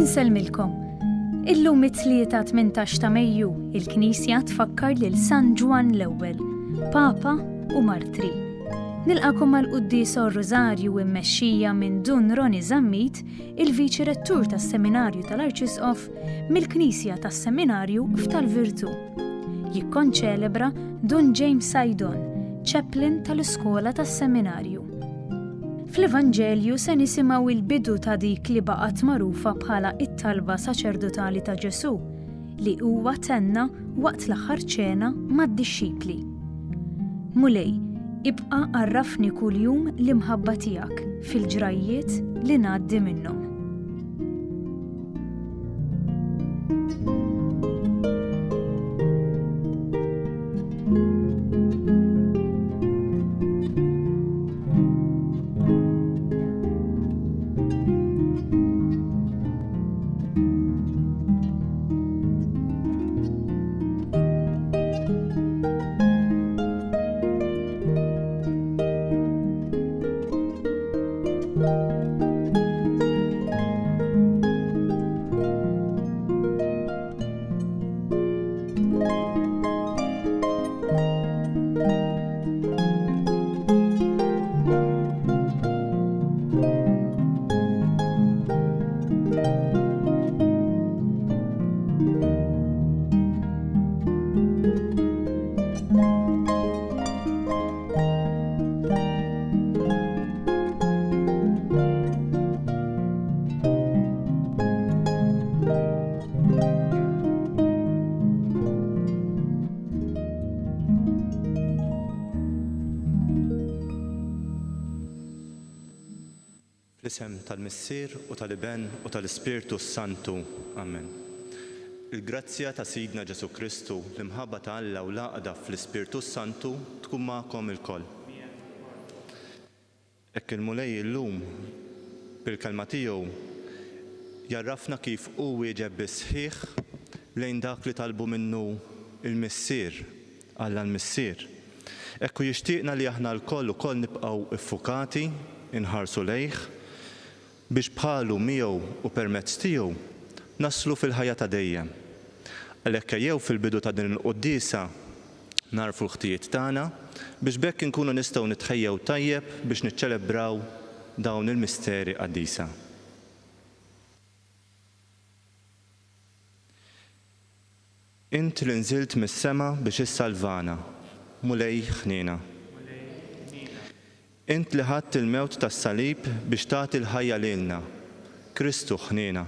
Insellmilkom. Illum it-tlieta 18 ta' Mejju, il-Knisja tfakkar lil San Ġwan l-Ewwel, Papa u Martri. Nilqakom mal-Qudies Rożarju mmexxija minn Dun Roni Zammit, il-Viċi Rettur tas-Seminarju tal-Arċisqof mill-Knisja tas-Seminarju f'Tal-Virtu. Jikkonċelebra Dun James Sajdon, Chaplain tal-Iskola tas-Seminarju. Fl-Evanġelju se nisimgħu il-bidu ta' dik li baqgħet magħrufa bħala it-talba saċerdotali ta' Ġesu li huwa tenna waqt l-aħħar ċena mad-dixxipli. Mulej, ibqa' għarrafni kuljum l-imħabba tiegħek fil-ġrajiet li ngħaddi minnhom. Fl-isem tal-Missier u tal-Iben u tal-Ispirtu Santu. Amen. Il-grazzja ta' Sidna Ġesu Kristu, l-imħabba ta' Alla u l-għaqda fl-Ispirtu Santu tkun magħkom ilkoll. Hekk il-mulej illum bil-kelma tiegħu jarrafna kif hu wieġeb bis-sħiħ lejn dak li talbu minnu il-Missier, Alla l-Missier. Hekk jixtieqna li aħna lkoll ukoll nibqgħu iffukati, inħarsu lejh, biex bħalu miegħu u permezz tiegħu naslu fil-ħajja ta' dejjem. Għalhekk ejjew fil-bidu ta' din il-quddiesa narfu l-ħtijiet tagħna biex bekk inkunu nistgħu nitħejjew tajjeb biex niċċelebraw dawn il-misteri qaddisa. Int li nżilt mis-sema biex issalvana, mulej ħniena. Int li ħadt il-mewt tas-salib biex tagħti l-ħajja lilna, Kristu ħniena.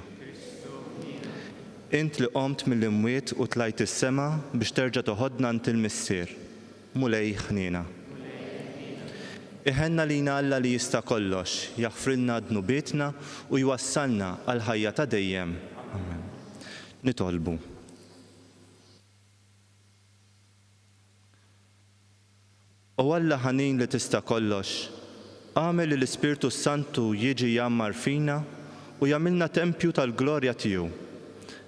Int li qomt mill-imwiet u tlajt is-sema biex terġa' toħodna ant il-Missier, mulej ħniena. Iħenna lina Alla li jista' kollox, jaħfrilna dnubietna u jwassalna għal ħajja ta' dejjem. Amen. Nitolbu. U Alla ħanin li tista' kollox, għamel li l-Ispirtu Santu jiġi jammar fina u jagħmilna tempju tal-glorja tiegħu.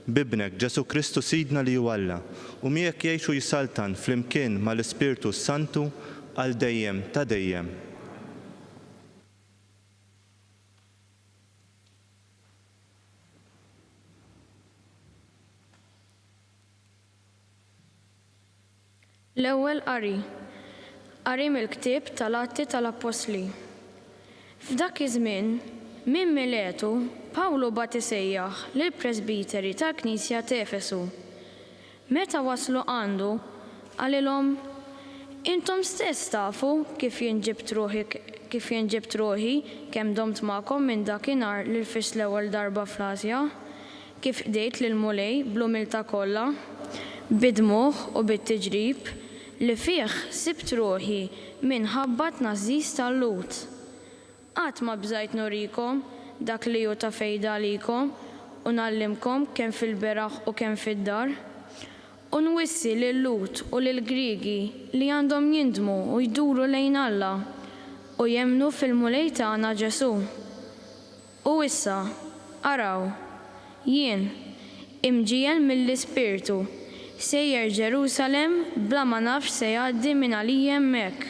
Bibnek Ġesu Kristu Sidna li hu Alla u miegħek jgħixu jisaltan flimkien mal-Ispirtu Santu għal dejjem ta' dejjem. L-ewwel qari mill-ktieb tal-Atti tal-Apostli. F'dak iż-żmien, minn Miletu, Pawlu bagħat isejjaħ lill-Presbiteri tal-Knisja t'Efesu. Meta waslu għandu, għalilhom: Intom stess tafu kif jien ġibt ruħi kemm domt magħkom minn dakinhar li lfist l-ewwel darba fl-Asja, kif dejt lill-mulej bl-umiltà kollha, bid-dmugħ u bit-tiġrib, li fih sibt ruħi minħabba tnażżis tal-Lut. Qatt ma bżajt nurikom dak li hu ta' fejda għalikom u nallimkom kemm fil-beraħ u kemm fid-dar. U nwissi lil-Lut u lill-Griegi li għandhom jindmu u jduru lejn Alla u jemmnu fil-mulej tagħna Ġesu. U issa, araw, jien imġiel mill-Ispirtu sejjer Ġerusalemm bla ma nafx se jgħaddi minn għalija hemmhekk.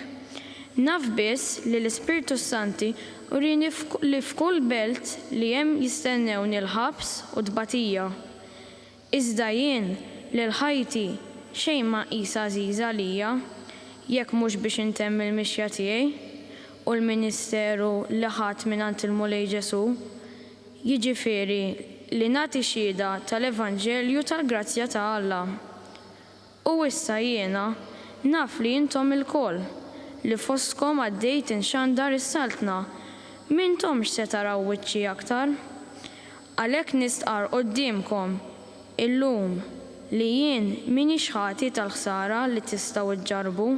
Naf biss li l-Ispirtu Santi urini li f'kull belt li hemm jistennewni l-ħabs u d-batija. Iżda jien li l-ħajti xejn ma qisha għażiża għalija, jekk mhux biex intemm il-mixja tiegħi u l-ministeru li ħadd mingħand il-Mulej Ġesu, jiġifieri li nagħti xhieda tal-Evanġelju tal-Grazzja ta' Alla. U issa jiena naf li intom il-koll li fostkom għaddejt inxandar is-saltna, m'intomx se taraw wiċċi aktar. Għalhekk nistqar qudiemkom illum li jien minix ħati tal-ħsara li tistgħu iġġarbu,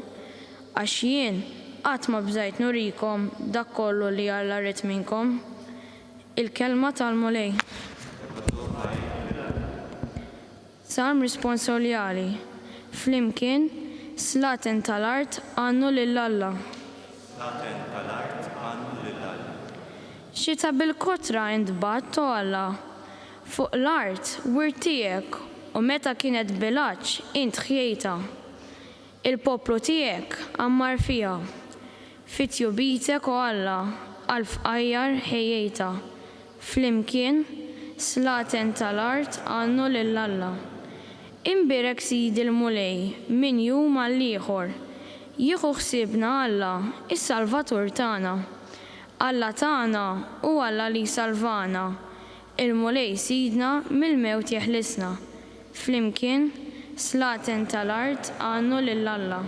għax jien qatt ma bżajt nurikom dak kollu li Alla rid minnkom. Il-kelma tal-Mulej. Salm responsoljali. Flimkien, slaten tal-art għannu lill-Alla. Slaten tal-art għannu lill-Alla. Xita bil-kotra indbat Alla. Fuq l-art wirtijek u meta kienet bilaċ int ħjejta. Il-poplu tijek għammar fija. Fit-jubitek u Alla għal-fqajjar ħejjejta. Flimkien, slaten tal-art għannu lill-Alla. Imbirek Sidi l-Mulej min jum għall-ieħor. Jieħu ħsiebna Alla, is-Salvatur tagħna. Alla tagħna u Alla li salvana. Il-Mulej Sidna mill-mewt jeħlisna. Flimkien, slaten tal-art għannu lill-Alla.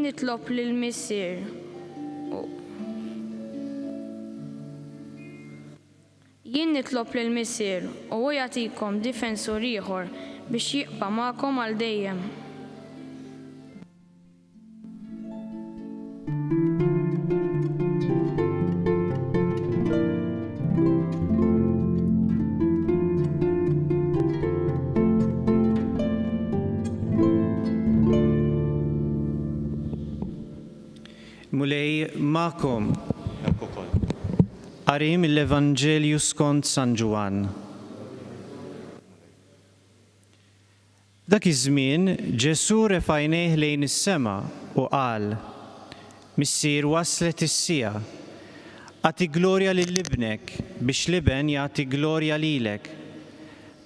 Nitlob lill-missier u hu jagħtikom difensur ieħor biex jibqa' magħkom għal dejjem. Mulej ma'kom. Qarim l-Evanġelju skont San Ġwan. Dak iż-żmien Ġesu refa' għajnejh lejn is-sema u qal: Missier waslet is-sija. Għati glorja lill-ibnek biex l-iben jagħti glorja lilek.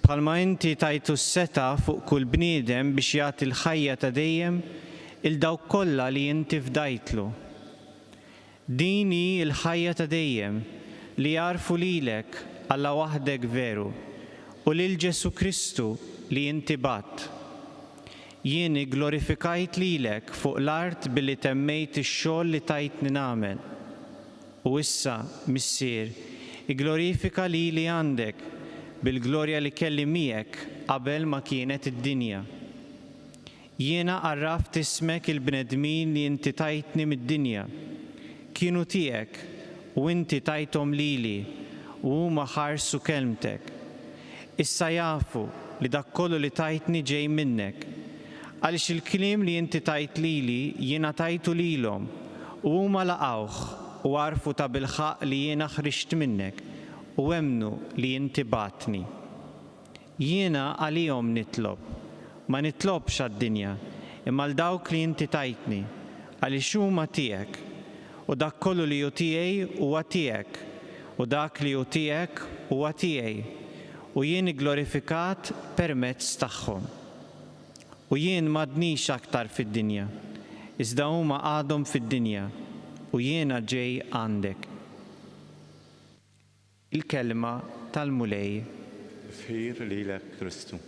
Bħalma inti tajtu s-seta fuq kull bniedem biex jagħti l-ħajja ta' dejjem il dawk kollha li inti fdajtlu. Din hi l-ħajja ta' dejjem li jarfu lilek Alla waħdek veru u lil Ġesu Kristu li inti bat. Jien glorifikajt lilek fuq l-art billi temmejt ix-xogħol li tajtni nagħmel. U issa, missier, glorifika lili għandek bil-glorja li kelli miegħek qabel ma kienet id-dinja. Jiena għarraft ismek il-bnedmin li inti tajtni mid-dinja. Kienu tiegħek u inti tajthom lili u huma ħarsu kelmtek. Issa jafu li dak kollu li tajtni ġej minnek. Għaliex il-kliem li inti tajt lili jiena tajtu lilhom u huma laqgħuh u għarfu ta' bil-ħaq li jiena ħriġt minnek u emnu li inti batni. Jiena għalihom nitlob, ma nitlobx għad-dinja, imma l dawk li inti tajtni, għaliex huma tiegħek. U dak kollu li hu tiegħi huwa tiegħek, u dak li hu tiegħek huwa tiegħi, u jien glorifikat permezz tagħhom. U jien m'għadniex aktar fid-dinja, iżda huma għadhom fid-dinja, u jiena ġej għandek. Il-kelma tal-Mulej. Fir lilek Kristu.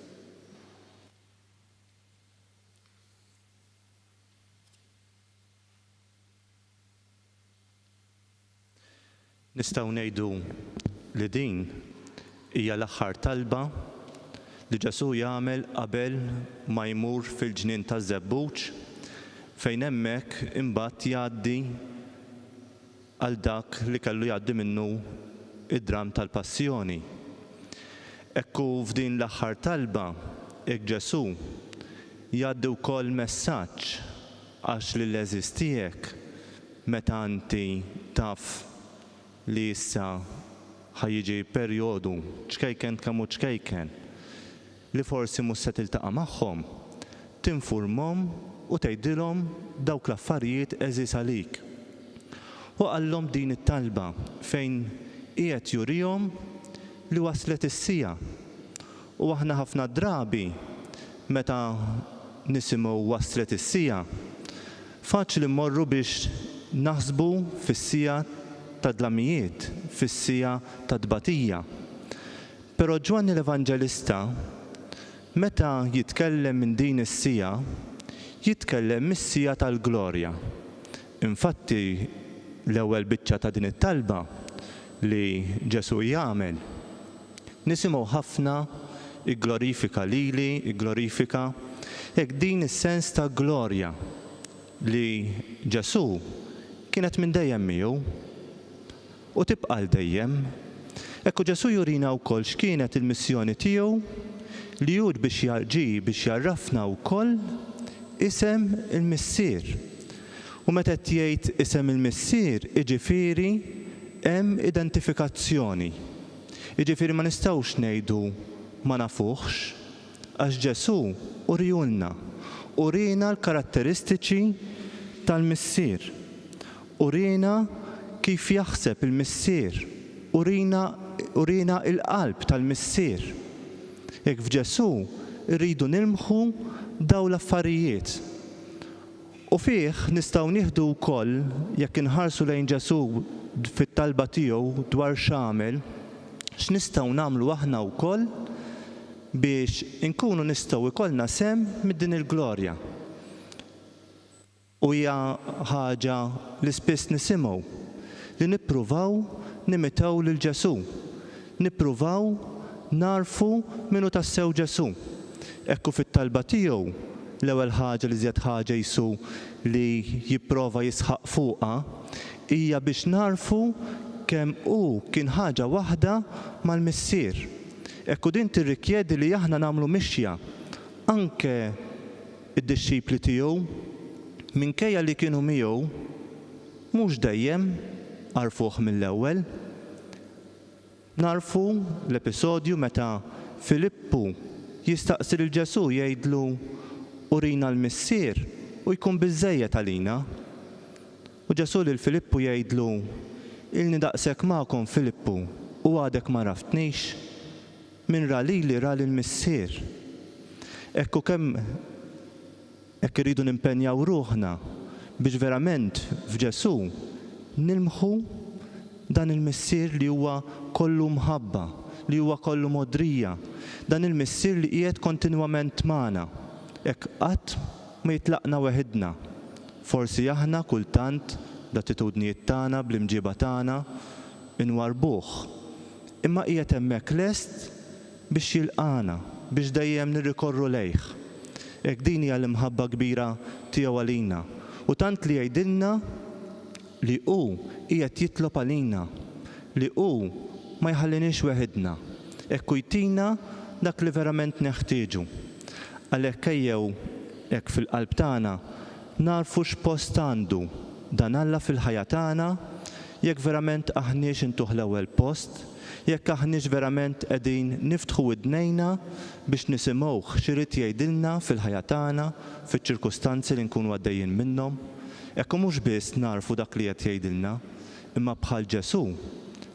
Nistgħu ngħidu li din hija l-aħħar talba li Ġesu jagħmel qabel ma jmur fil-ġnien taż-żebbuġ fejn hemmhekk imbagħad jgħaddi għal dak li kellu jgħaddi minnu id-dram tal-passjoni. Ekku f'din l-aħħar talba hekk Ġesu jgħaddi wkoll messaġġ għax lill-eżiż tiegħek meta inti taf li issa ħajjiġi perjodu ċkejken kemm hu ċkejken li forsi mhux se tiltaqa' magħhom, tinfurmhom u tgħidilhom dawk l-affarijiet eżis għalik. U qallhom din it-talba fejn qiegħed jurihom li waslet is-sija. U aħna ħafna drabi meta nisimgħu waslet is-sija, faċli mmorru biex naħsbu fis-sija ta' dlamijiet, fis-sija ta' dbatija. Però Ġwanni l-Evanġelista meta jitkellem minn din is-sija, jitkellem mis-sija tal-glorja. Infatti l-ewwel biċċa ta' din it-talba li Ġesu jagħmel, nisimgħu ħafna igglorifika lili, igglorifika hekk din is-sens ta' glorja li Ġesu kienet minn dejjem miegħu u tibqa' dejjem. Ekku Ġesu jurina wkoll x'kienet il-missjoni tiegħu li jur biex jarrafna wkoll isem il-Missier. U meta qed jgħid isem il-Missier, jiġifieri hemm identifikazzjoni. Jiġifieri ma nistgħux ngħidu ma nafuhx, għax Ġesu urina l-karatteristiċi tal-Missier. Urina kif jaħseb il-Missier, urina il-qalb tal-Missier. Jekk f'Ġesu rridu nilmħu dawn l-affarijiet. U fih nistgħu nieħdu wkoll jekk inħarsu lejn Ġesu fit-talba tiegħu dwar x'għamel, x'nistgħu nagħmlu aħna wkoll biex inkunu nistgħu ikollna sem mid-din il-glorja. U hija ħaġa li spiss nisimgħu li nippruvaw nimitaw lil Ġesu, nippruvaw narfu minnu tassew Ġesu. Ekku fit-talba tiegħu l-ewwel ħaġa li żjed ħaġa jisu li jipprova jisħaq fuqha hija biex narfu kemm hu kien ħaġa waħda mal-Missier. Ekku din tirrikjedi li aħna nagħmlu mixja anke id-dixxipli tiegħu minkejja li kienu miegħu mhux dejjem għarfuh mill-ewwel. Narfu l-episodju meta Filippu jistaqsi lil Ġesu jgħidlu urina l-Missier u jkun biżżejjed għalina. U Ġesu lil Filippu jgħidlu ilni daqshekk magħkom Filippu u għadek ma raftnix, min ra lili ra lill-Missier. Ekku kemm hekk irridu nimpenjaw ruħna biex verament f'Ġesu nilmħu dan il-Missier li huwa kollu mħabba, li huwa kollu modrija, dan il-Missier li qiegħed kontinwament magħna. Hekk qatt ma jitlaqna weħidna. Forsi aħna kultant bl-attitudnijiet tagħna, bl-imġiba tagħna inwarbuh. Imma qiegħed hemmhekk lest biex jilqana, biex dejjem nirrikorru lejh. Hekk din hija l-imħabba kbira tiegħu għalina. U tant li jgħidilna li hu qiegħed jitlob għalina, li hu ma jħallinix weħidna. Hekk jtina dak li verament neħtieġu. Għalhekk ejjew hekk fil-qalb tagħna narfu x'post għandu dan Alla fil-ħajja tagħna, jekk verament aħniex intuh l-ewwel post, jekk aħniex verament qegħdin niftħu widnejna biex nisimgħuh x'irid jgħidilna fil-ħajja tagħna, fiċ-ċirkustanzi li nkunu għaddejjin minnhom. Hekk mhux biss narfu dak li qed jgħidilna, imma bħal Ġesu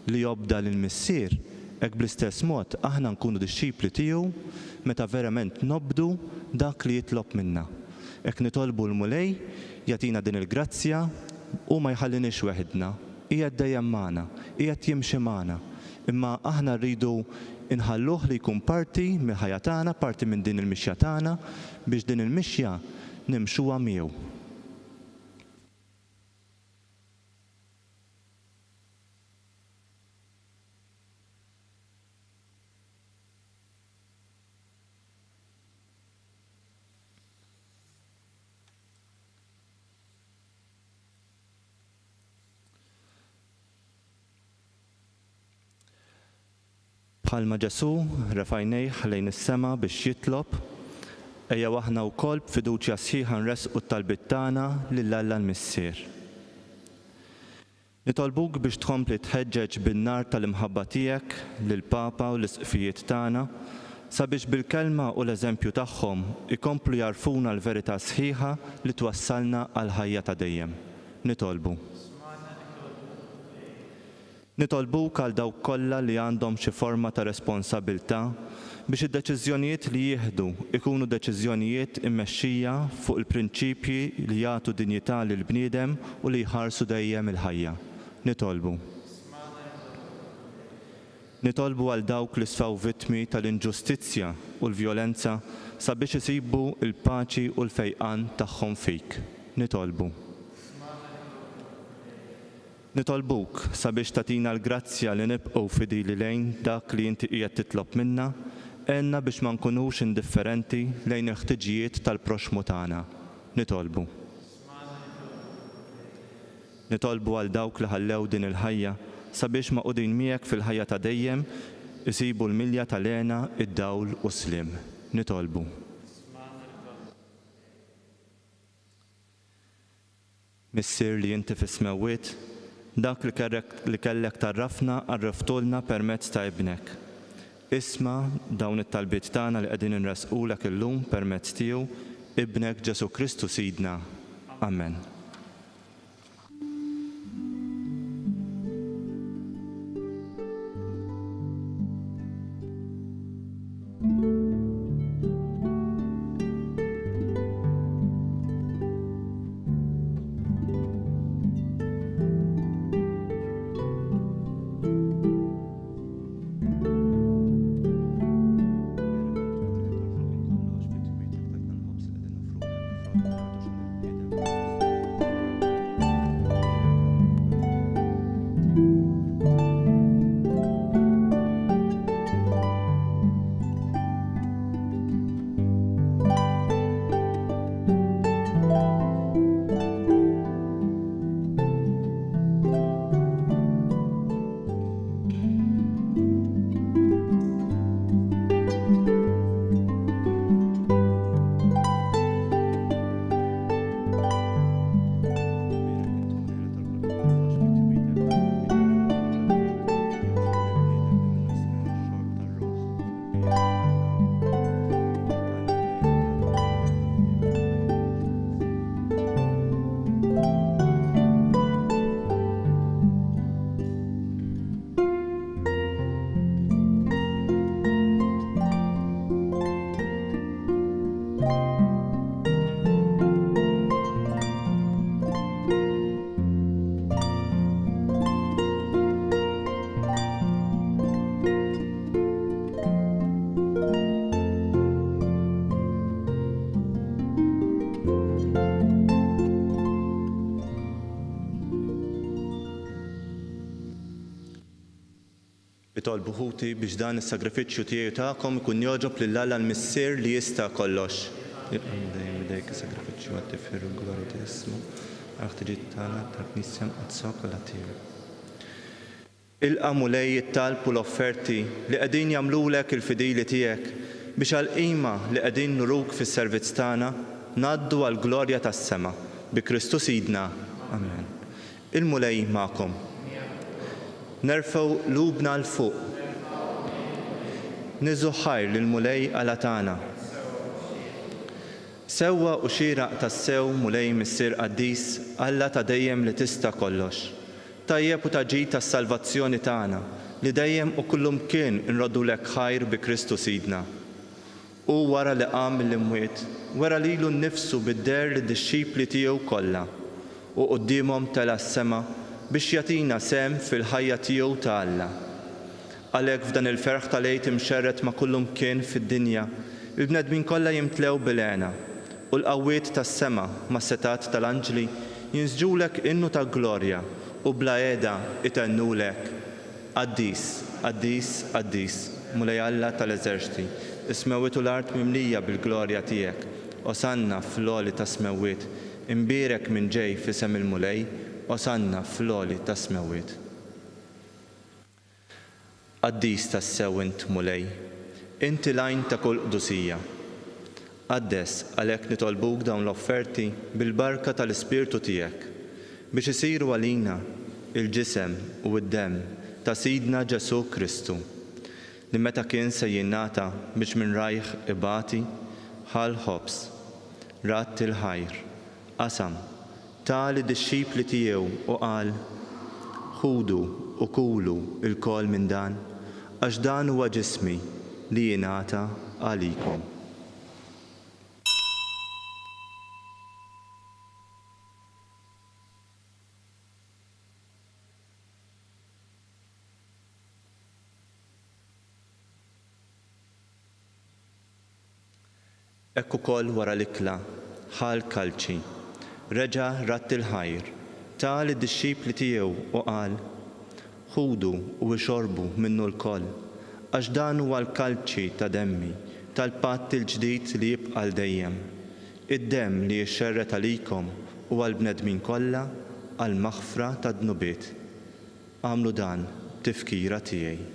li jobda lill-Missier, hekk bl-istess mod aħna nkunu dixxipli tiegħu meta verament nobdu dak li jitlob minna. Hekk nitolbu l-mulej jagħtina din il-grazzja u ma jħallinix weħidna, qiegħed dejjem magħna, qiegħed jimxi magħna. Imma aħna rridu inħalluh li jkun parti mill-ħajja tagħna, parti minn din il-mixja tagħna biex din il-mixja nimxuha miegħu. Bħalma Ġesu refajnejh lejn is-sema biex jitlob, ejja aħna wkoll b'fiduċja sħiħa nresqu t-talbiet tagħna lil Alla l-Missier. Nitolbuk biex tkompli tħeġġeġ bin-nar tal-imħabba tiegħek lill-Papa u l-isqfijiet tagħna sabiex bil-kelma u l-eżempju tagħhom ikomplu jarfuna l-verità sħiħa li twassalna għal ħajja ta' dejjem. Nitolbu. Nitolbuk għal dawk kollha li għandhom xi forma ta' responsabbiltà biex id-deċiżjonijiet li jieħdu ikunu deċiżjonijiet immexxija fuq il-prinċipji li jagħtu dinjità lill-bniedem u li jħarsu dejjem il-ħajja. Nitolbu. Nitolbu għal dawk li sfaw vittmi tal-inġustizzja u l-vjolenza sabiex isibu il-paċi u l-fejqan tagħhom fik. Nitolbu. Nitolbuk sabiex tatina l-grazzja li nibqgħu fidili lejn dak li inti qiegħed titlob minna, għenna biex ma nkunux indifferenti lejn il-ħtiġijiet tal-proxmu tagħna. Nitolbu. Nitolbu għal dawk li ħallew din il-ħajja sabiex ma' qudin miegħek fil-ħajja ta' dejjem isibu l-milja tal-għena, id-dawl u slim. Nitolbu. Missier li inti fis-smewwiet, dak li kellek tarrafna għarriftulna permezz ta' ibnek. Isma' dawn it-talbiet tagħna li qegħdin inresqulek illum permezz tiegħu ibnek Ġesu Kristu Sidna. Amen. Itolbu ħuti biex dan is-sagrifiċċju tiegħi tagħkom ikun jogħġob lil Alla l-Missier li jista' kollox. Dejjem bidejk is-sagrifiċċju għat-tifir u l-glorja tal-ismu, għal-ħtiġijiet tagħna tal-Knisja mqaddsa kollha tiegħu. Ilqa' mulej it-talb u l-offerti li qegħdin jagħmlulek il-fidili tiegħek biex għall-qima li qegħdin nuruk fis-servizz tagħna ngħaddu għall-glorja tas-sema bi Kristu Sidna. Amen. Il-mulej magħkom. Nerfgħu lubna l-fuq. Niżu ħajr lill-mulej għala tagħna. Sewwa u xieraq tas-sew mulej Missier Qaddis Alla ta' dejjem li tista' kollox. Tajjeb u taġid tas-salvazzjoni tagħna li dejjem u kullum kien inroddulek ħajr bi Kristu Sidna. U wara li qam mill-imwiet, wara lilu nnifsu bid-der lid-dixxipli tiegħu kollha u qudiemhom tela s-sema biex jagħtina sem fil-ħajja tiegħu ta' Alla. Għalhekk f'dan il-ferħ tal-għid imxerret ma' kullum kien fid-dinja, il-bnedmin kollha jimtlew bil-għena u l-qawwiet tas-sema mas setat tal-anġli jinsġulek innu ta' glorja u bla qiegħda itennulek. Qaddis, Qaddis, Qaddis, mulej Alla tal-eżerċiti, is-smewwiet u l-art mimlija bil-glorja tiegħek. Osanna fl-għoli ta' smewwiet, imbierek minn ġej f'isem il-mulej, osanna fl-għoli ta' smewwiet. Qaddis tas-sew int mulej, inti lajn ta' kull qdusija. Qaddes għalhekk nitolbuk dawn l-offerti bil-barka tal-Ispirtu tiegħek biex isiru għalina il-ġisem u d-dem ta' Sidna Ġesu Kristu li meta kien se jingħata biex minn rajh ibati ħal ħobs, rat il-ħajr, qasam, ta' lid-dixxipli tiegħu u qal: ħudu u kulu il-kol minn dan, għax dan huwa ġismi li jingħata għalikom. Ekku kol wara l-ikla, ħal kalċi, reġa' rat il-ħajr, ta' lid-dixxipli tiegħu u qal: ħudu u xorbu minnu l-koll, għax dan huwa l-kalċi ta' demmi tal-patt il-ġdid li jibqa' dejjem. Id-demm li jixxerret għalikom u għall-bnedmin kollha għal maħfra ta' dnubiet. Għamlu dan tifkira tiegħi.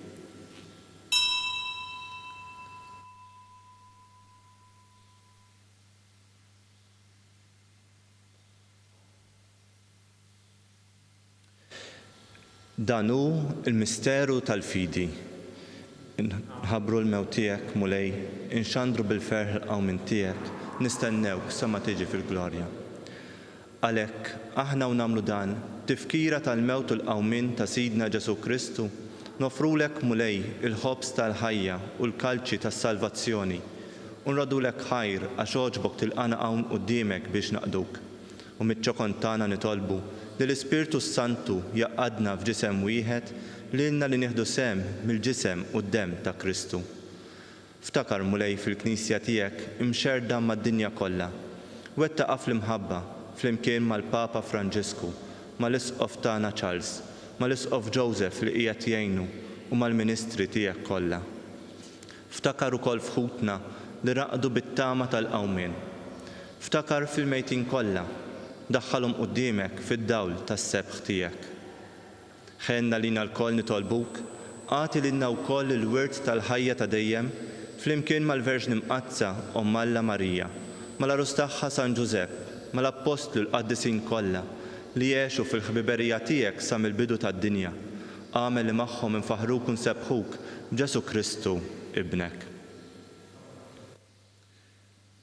Dan hu l-misteru tal-fidi. Nħabbru l-mewt tiegħek mulej, inxandru bil-ferħ qaw minn tiegħek, nistennewk sa ma tiġi fil-glorja. Għalhekk aħna u nagħmlu dan tifkira tal-mewt u l-qawmin ta' Sidna Ġesu Kristu, nofrulek mulej il-ħobs tal-ħajja u l-kalċi tas-salvazzjoni u nradulek ħajr għax oġbok tilqana hawn quddiemek biex naqduk. U miċ-ċokon tagħna nitolbu li l-Ispirtu Santu jaqadna f'ġisem wieħed lilna li nieħdu sem mill-ġisem u d-dem ta' Kristu. Ftakar mulej fil-Knisja tiegħek imxerda mad-dinja kollha. Wettaqa fl-imħabba flimkien mal-Papa Franġisku, mal-Isqof tagħna Charles, mal-Isqof Joseph li qiegħed jgħinu u mal-Ministri tiegħek kollha. Ftakar ukoll fħutna li raqdu bit-tama tal-qawmien. Ftakar fil-mejtin kollha, daħħalhom quddiemek fid-dawl tas-sebħ tiegħek. Ħenna lina l-koll nitolbuk, għati lilna wkoll il-wirt tal-ħajja ta' dejjem flimkien mal-Verġni Mqazza Omm Alla Marija, mal-Arus tagħha San Ġusepp, mal-Apostlu l-Qaddisin kollha li jgħixu fil-ħbiberija tiegħek sa mill-bidu tad-dinja. Għamel li magħhom infaħruk u nsebħuk b'Ġesu Kristu ibnek.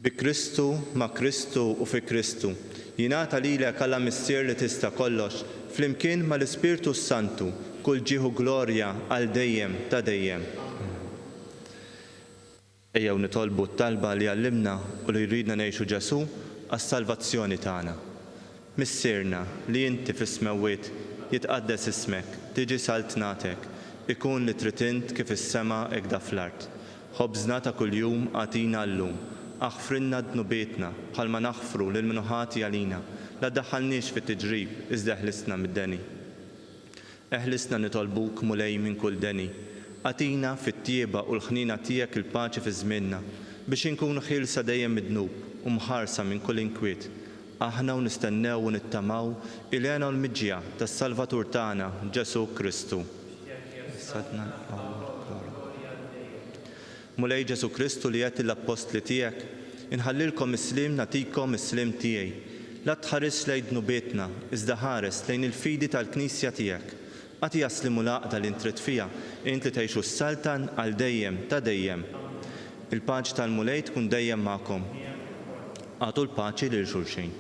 Bi Kristu, ma' Kristu u fi Kristu jingħata lilek għala missier li tista' kollox flimkien mal-Ispirtu Santu kull ġieħu glorja għal dejjem ta' dejjem. Ejjew nitolbu t-talba li għallimna u li jridna ngħixu Ġesu għas-salvazzjoni tagħna. Missierna li inti fis-smewwiet jitqaddes ismek, tiġi saltnatek, ikun li trid int kif is-sema hekk da fl-art. Ħobżna ta' kuljum għatina llum. Aħfrinna dnubietna bħalma naħfru lil minuħati għalina, la ddaħħalniex fit-tiġrib iżda ħlisna mid-deni. Eħlisna nitolbuk mulej minn kull deni. Għatina fit-tieba u l-ħnina tiegħek il-paċi fi żmienna biex inkunu ħielsa dejjem mid-dnub u mħarsa minn kull inkwiet. Aħna u nistennew u nittamaw il-għena u l-miġja tas-Salvatur tagħna Ġesu Kristu. Mulej Ġesu Kristu li għedt l-apostli tiegħek, inħallilkom islim natikom islim tiegħi. La tħares lejn dnubietna, iżda ħares lejn il-fidi tal-Knisja tiegħek. Għati jaslimu laqda li ntrid fija, int li tgħixu s-saltan għal dejjem ta' dejjem. Il-paċi tal-mulej tkun dejjem magħkom. Għatu l-paċi lil xulxin.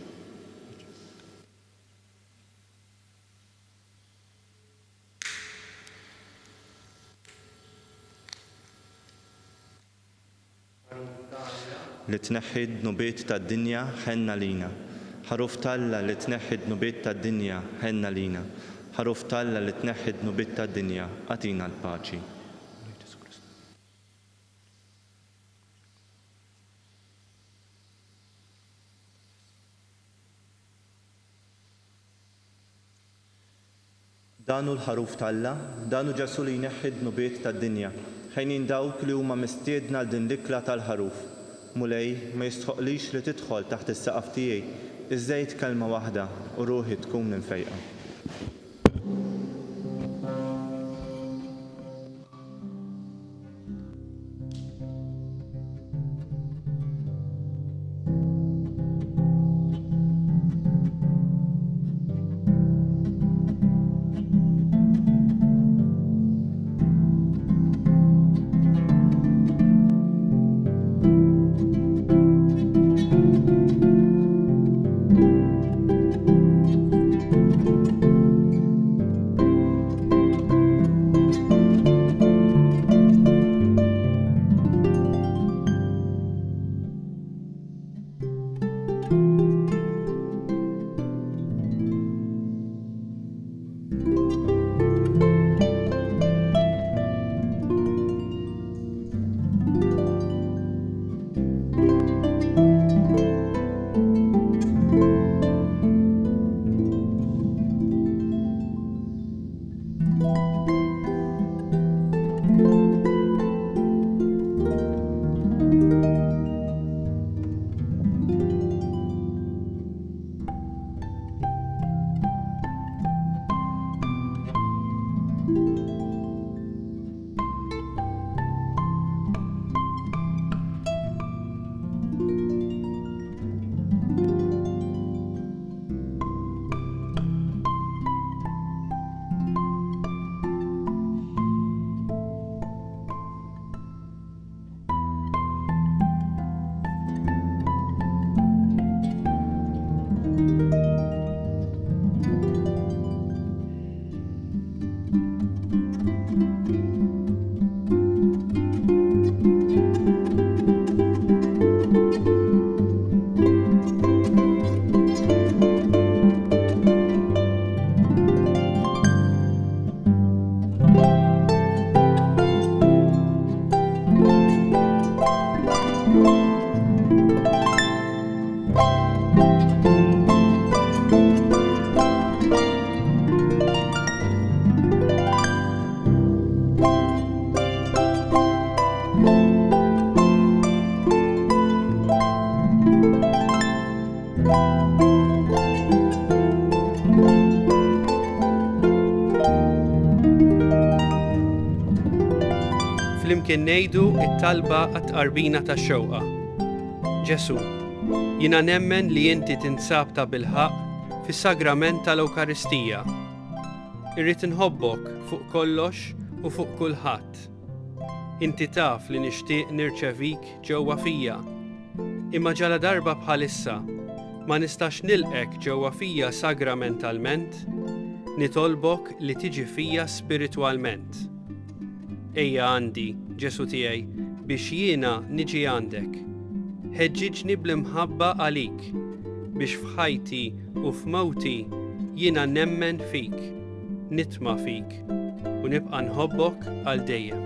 Li tneħħi d-nubiet tad-dinja ħenna lina. Ħaruf Talla li tneħħi d-nubiet tad-dinja ħenna lina. Ħaruf Talla li tneħħi d-nubiet tad-dinja għatina l-paċi. Danu l-ħaruf Talla, danu Ġesu li jneħħi d-nubiet tad-dinja. Ħejnin dawk li huma mistiedna l din l-ikla tal-ħaruf. Mulej ma jistħoqlix li tidħol taħt is-saqaf tiegħi, iżdejt kelma waħda u ruħi tkun infejqa. flimkien ngħidu t-talba għat-tqarbina tax-xewqa. Ġesu, jiena nemmen li inti tinsab ta' bilħaq fis-sagrament tal-Ewkaristija. Irrid inħobbok fuq kollox u fuq kulħadd. Inti taf li nixtieq nirċevik ġewwa fija. Imma ġala darba bħalissa ma nistax nilqek ġewwa fija sagramentalment, nitolbok li tiġi fija spiritwalment. Ejja għandi, Ġesu tiegħi, biex jiena niġi għandek. Ħeġġiġni bl-imħabba għalik, biex f'ħajti u f'mewti jiena nemmen fik, nitma' fik u nibqa' nħobbok għal dejjem.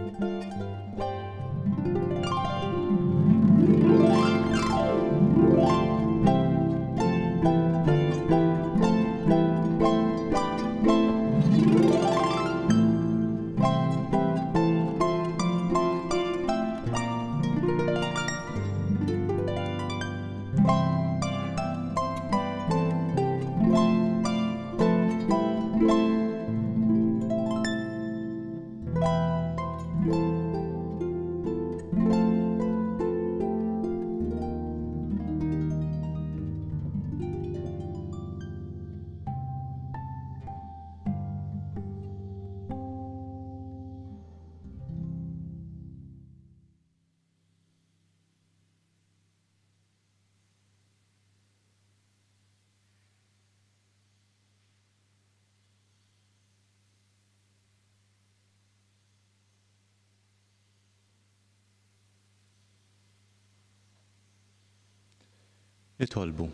Nitolbu.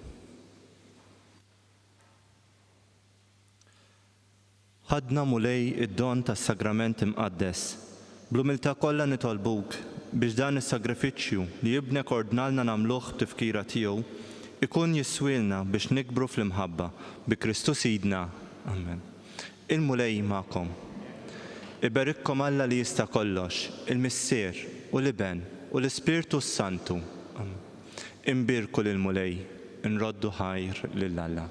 Ħadna mulej id-don tas-sagrament imqaddes. Bl-umiltà kollha nitolbuk biex dan is-sagrifiċċju li jibnek ordnalna nagħmluh tifkira tiegħu ikun jiswilna biex nikbru fl-imħabba bi Kristus Idna. Amen. Il-mulej magħkom. Iberikkom Alla li jista' kollox, il-Missier u l-Iben u l-Ispirtu Santu. Amen. Imbirku lil-mulej, nroddu ħajr lil-Alla.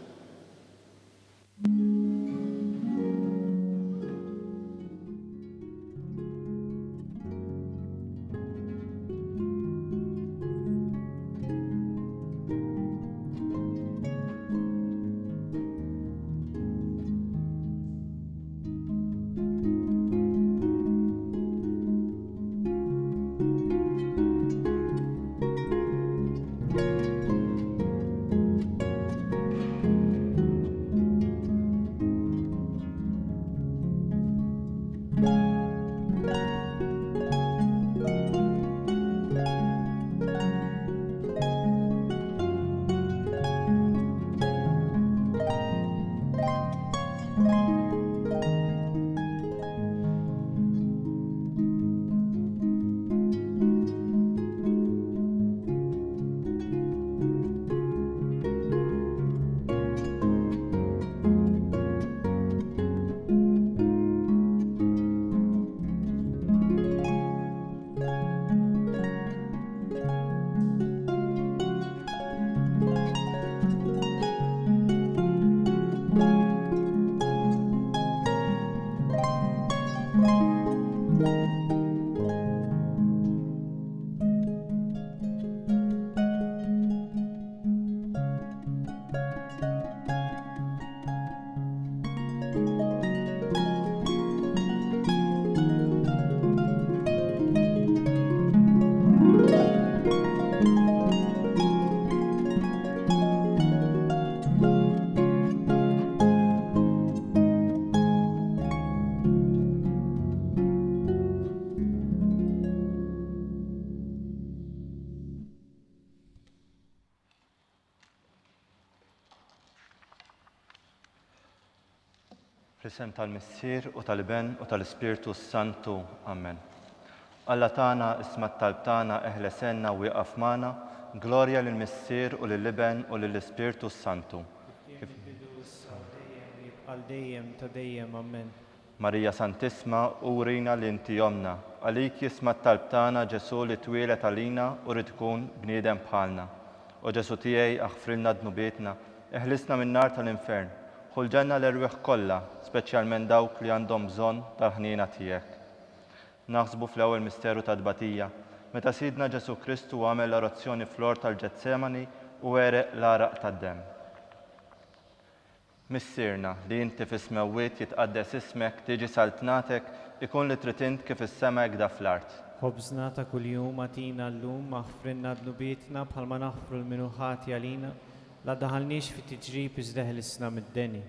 Fl-isem tal-Missier u tal-Iben u tal-Ispirtu Santu. Amen. Alla tagħna isma' t-talb tagħna eħlesenna u wieqaf magħna, glorja lill-Missier u lill-Iben u lill-Ispirtu Santu. Għal dejjem ta' dejjem. Amen. Marija Santisma, urina li inti jomna, għalik jisma' t-talb tagħna Ġesu li twielet għalina u rid tkun bniedem bħalna. U Ġesu tiegħi aħfrilna dnubietna, eħlisna min-nar tal-infern, ħulġenna l-erwieħ kollha, speċjalment dawk li għandhom bżonn tal-ħniena tiegħek. Naħsbu fl-ewwel misteru ta' tbatija, meta Sidna Ġesu Kristu għamel l-orazzjoni fl-ort tal-Ġetsemani u wereq l-araq tad-demm. Missierna li inti fis-smewwiet jitqaddes ismek, tiġi saltnatek, ikun li trid int kif is-sema hekk fl-art. خبزنا تا كل يوم أتينا اللوم اغفرنا ذنوبنا بحال ما نغفر المنوحات يالينا لا دخلنيش في تجريب ازدهلسنا من الدني.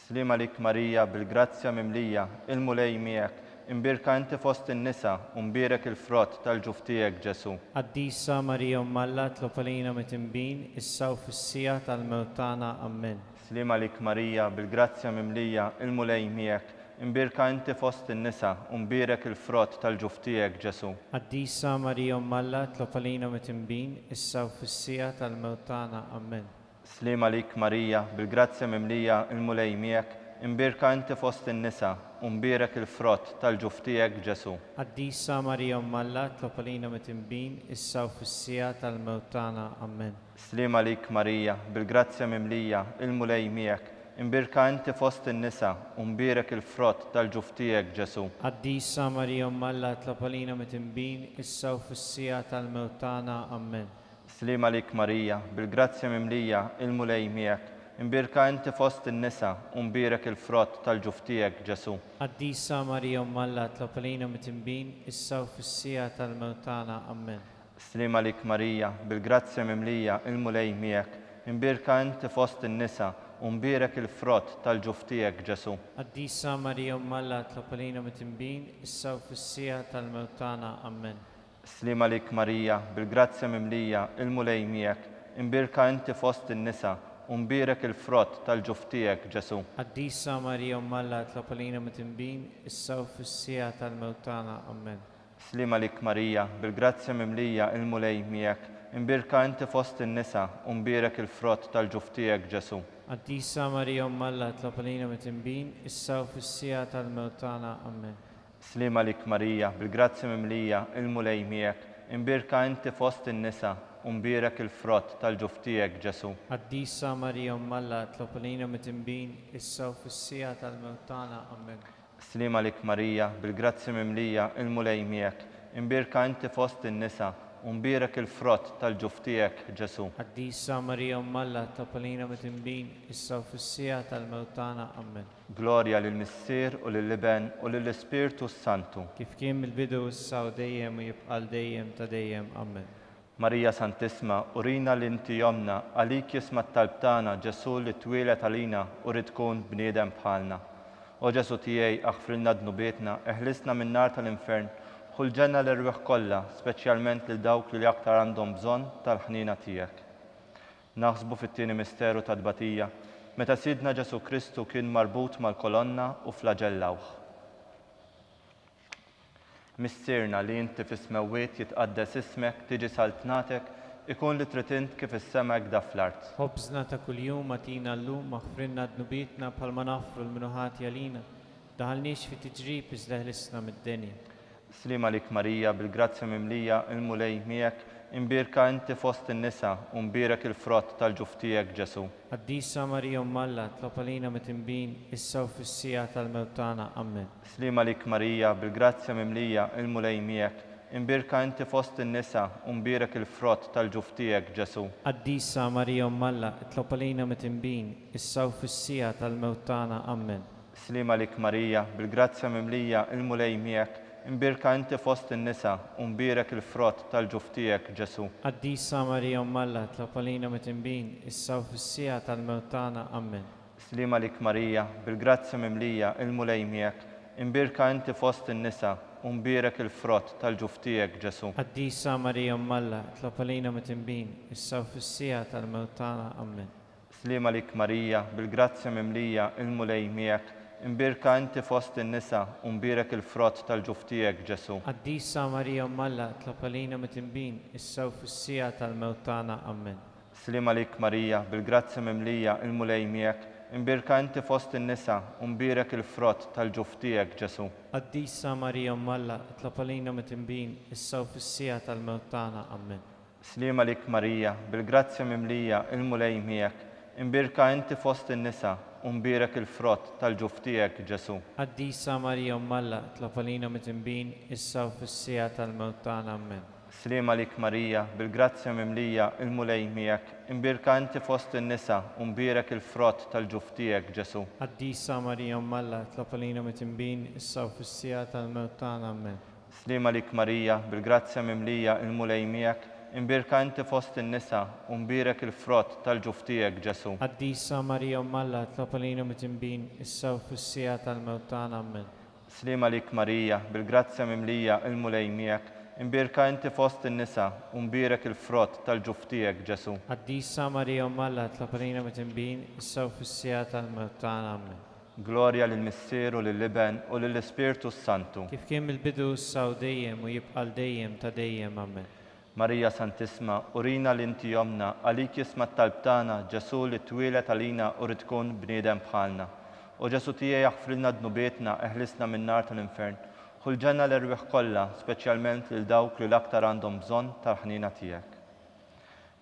Slima lik Marija bil-grazzja mimlija, il-mulej miegħek, imbirka inti fost in-nisa u mbirek il-frott tal-ġuftijek Ġesu. قديسة مريم أم الله اطلب علينا متنبين السوف السيا الموتانا أمين. Slima lik Marija bil-grazzja mimlija, il-mulej miegħek, imbirka inti fost in-nisa u mbirek il-frott tal-ġuftijek Ġesu. قديسة مريم أم الله اطلب علينا متنبين السوف السيا الموتانا أمين. Slima lik Marija bil-grazzja mimlija, il-mulej miegħek, imbirka inti fost in-nisa u mbirek il-frott tal-ġuftijek Ġesu. قديسة مريم أم الله اطلب علينا متنبين السوف السيا الموتانا أمين. Slima lik Marija bil-grazzja mimlija, il-mulej miegħek, imbirka inti fost in-nisa u mbirek il-frott tal-ġuftijek Ġesu. قديسة مريم أم الله اطلب علينا متنبين السوف السيا الموتانا أمين. Slima lik Marija bil-grazzja mimlija, il-mulej miegħek, imbirka inti fost in-nisa u mbirek il-frott tal-ġuftijek Ġesu. قديسة مريم أم الله اطلب علينا متنبين السوف السيا الموتانا أمين. Slima lik Marija bil-grazzja mimlija, il-mulej miegħek, imbirka inti fost in-nisa u mbirek il-frott tal-ġuftijek Ġesu. قديسة مريم أم الله اطلب علينا متنبين السوف السيا الموتانا أمين. Slima lik Marija bil-grazzja mimlija, il-mulej miegħek, imbirka inti fost in-nisa u mbirek il-frott tal-ġuftijek Ġesu. قديسة مريم أم الله اطلب علينا متنبين السوف السيا الموتانا أمين. Slima lik Marija bil-grazzja mimlija, il-mulej miegħek, imbirka inti fost in-nisa u mbirek il-frott tal-ġuftijek Ġesu. قديسة مريم أم الله اطلب علينا متنبين السوف السيا الموتانا أمين. Slima lik Marija bil-grazzja mimlija, il-mulej miegħek, imbirka inti fost in-nisa u mbirek il-frott tal-ġuftijek Ġesu. قديسة مريم أم الله اطلب علينا متنبين السوف السيا الموتانا أمين. Slima lik Marija bil-grazzja mimlija, il-mulej miegħek, imbirka inti fost in-nisa u mbirek il-frott tal-ġuftijek Ġesu. قديسة مريم أم الله اطلب علينا متنبين السوف السيا الموتانا أمين. Glorja lill-Missier u lill-Iben u lill-Ispirtu Santu. كيف كان بالبدو والساو ديم ويبقى الديم تديم أمين. Marija Santisma, urina li inti jomna, għalik jisma t-talbtana Ġesu li twilet għalina u rid tkun bniedem bħalna. O Ġesu tiegħi aħfrilna dnubietna, eħlisna minn nar tal-infern, ħulġenna l-irwieħ kollha, speċjalment lil dawk li aktar għandhom bżonn tal-ħnina tiegħek. Naħsbu fit-tieni misteru ta' tbatija, meta Sidna Ġesu Kristu kien marbut mal-kolonna u flagellawh. Missierna li inti fis-smewwiet jitqaddes ismek, tiġi saltnatek, ikun li trid int kif is-sema hekk fl-art. خبزنا تا كل يوم أتينا اللوم اغفرنا ذنوبنا بحال ما نغفر المنوحات يالينا دخلنيش في تجريب ازدهلسنا من الدني. Slima lik Marija bil-grazzja mimlija, il-mulej miegħek, imbirka inti fost in-nisa u mbirek il-frott tal-ġuftijek Ġesu. قديسة مريم أم الله اطلب علينا متنبين السوف السيا الموتانا أمين. Slima lik Marija bil-grazzja mimlija, il-mulej miegħek, imbirka inti fost in-nisa u mbirek il-frott tal-ġuftijek Ġesu. قديسة مريم أم الله اطلب علينا متنبين السوف السيا الموتانا أمين. Slima lik Marija bil-grazzja mimlija, il-mulej miegħek, imbirka inti fost in-nisa u mbirek il-frott tal-ġuftijek Ġesu. قديسة مريم أم الله اطلب علينا متنبين السوف السيا الموتانا أمين. Slima lik Marija bil-grazzja mimlija, il-mulej miegħek, imbirka inti fost in-nisa u mbirek il-frott tal-ġuftijek Ġesu. قديسة مريم أم الله اطلب علينا متنبين السوف السيا الموتانا أمين. Slima lik Marija bil-grazzja mimlija, il-mulej miegħek, imbirka inti fost in-nisa u mbirek il-frott tal-ġuftijek Ġesu. قديسة مريم أم الله اطلب علينا متنبين السوف السيا الموتانا أمين. Slima lik Marija bil-grazzja mimlija, il-mulej miegħek, imbirka inti fost in-nisa u mbirek il-frott tal-ġuftijek Ġesu. قديسة مريم أم الله اطلب علينا متنبين السوف السيا الموتانا أمين. Slima lik Marija bil-grazzja mimlija, il-mulej miegħek, imbirka inti fost in-nisa u mbirek il-frott tal-ġuf tiegħek Ġesu. Qaddisa Marija Alla, tlab għalina mitembin, issa u fis-sija tal-mewt tagħna. Amen. Slima lik Marija, bil-grazzja mimlija il-mulej miegħek, imbirka inti fost in-nisa u mbirek il-frott tal-ġuf tiegħek Ġesu. Qaddisa Marija Alla, tlab għalina mitembin, issa u fis-sija tal-mewt tagħna. Amen. Slima lik Marija, bil-grazzja mimlija il-mulej miegħek, imbirka inti fost in-nisa u mbirek il-frott tal-ġuf tiegħek Ġesu. Qaddisa Marija Alla, tlab għalina mitembin, issa u fis-sija tal-mewt tagħna. Amen. Slima lik Marija, bil-grazzja mimlija il-mulej miegħek, imbirka inti fost in-nisa u mbirek il-frott tal-ġuf tiegħek Ġesu. Qaddisa Marija Alla, tlab għalina mitembin, issa u fis-sija tal-mewt tagħna. Amen. Glorja lill-Missieru, lill-Iben u lill-Ispirtu Santu. Kif kien mill-bidu issa u dejjem u jibqa' dejjem ta' dejjem. Amen. Marija Santisma, urina l-inti jomna, għalik jisma t-talbtana, Ġesu li twilet għalina u tkun bniedem bħalna. U Ġesu tijie jaħfrilna d-nubietna, eħlisna minn nar tal-infern. Ħulġenna l-irwiħ kollha, speċjalment lil dawk li l-aktar għandhom bżonn tal-ħnina tiegħek.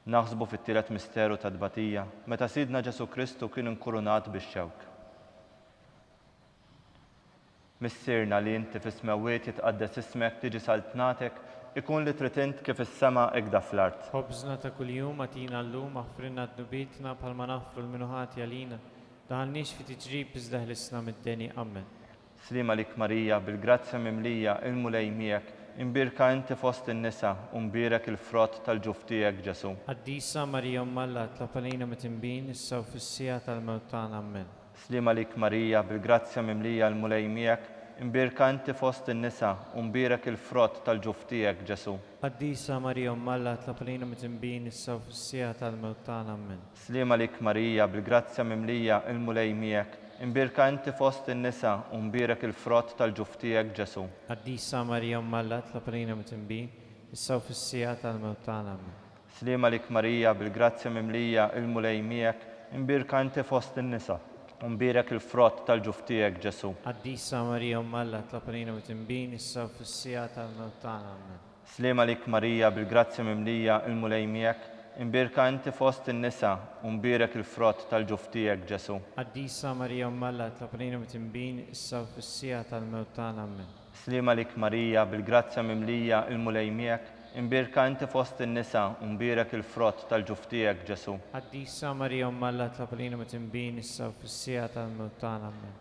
Naħsbu fit-tielet misteru ta' tbatija, meta Sidna Ġesu Kristu kien inkurunat bix-xewk. Missirna li inti fis-smawiet jitqaddes ismek tiġi saltnatek, ikun li tritint kif is-sema ekda fl-art. Ħobżna ta' kuljum għatina llum aħfrinna d-nubietna bħalma naħfru l-minuħati għalina. Daħalniex fi tiġrib iżda ħlisna mid-deni. Amen. Slima lik Marija, bil-grazzja mimlija il-mulej miegħek, imbirka inti fost in-nisa u mbirek il-frott tal-ġuf tiegħek Ġesu. Qaddisa Marija Alla, tlab għalina mitembin, issa u fis-sija tal-mewt tagħna. Amen. Slima lik Marija, bil-grazzja mimlija il-mulej miegħek, imbirka inti fost in-nisa u mbirek il-frott tal-ġuf tiegħek Ġesu. Qaddisa Marija Alla, tlab għalina mitembin, issa u fis-sija tal-mewt tagħna. Amen. Slima lik Marija, bil-grazzja mimlija il-mulej miegħek, imbirka inti fost in-nisa u mbirek il-frott tal-ġuf tiegħek Ġesu. Qaddisa Marija Alla, tlab għalina mitembin, issa u fis-sija tal-mewt tagħna. Amen. Slima lik Marija, bil-grazzja mimlija il-mulej miegħek, imbirka inti fost in-nisa u mbirek il-frott tal-ġuf tiegħek Ġesu. Qaddisa Marija Alla, tlab għalina mitembin, issa u fis-sija tal-mewt tagħna. Amen. Slima lik Marija, bil-grazzja mimlija il-mulej miegħek, imbirka inti fost in-nisa u mbirek il-frott tal-ġuf tiegħek Ġesu. Qaddisa Marija Alla, tlab għalina mitembin, issa u fis-sija tal-mewt tagħna. Amen. Slima lik Marija, bil-grazzja mimlija il-mulej miegħek, imbirka inti fost in-nisa u mbirek il-frott tal-ġuf tiegħek Ġesu. Qaddisa Marija Alla, tlab għalina mitembin, issa u fis-sija tal-mewt tagħna. Amen.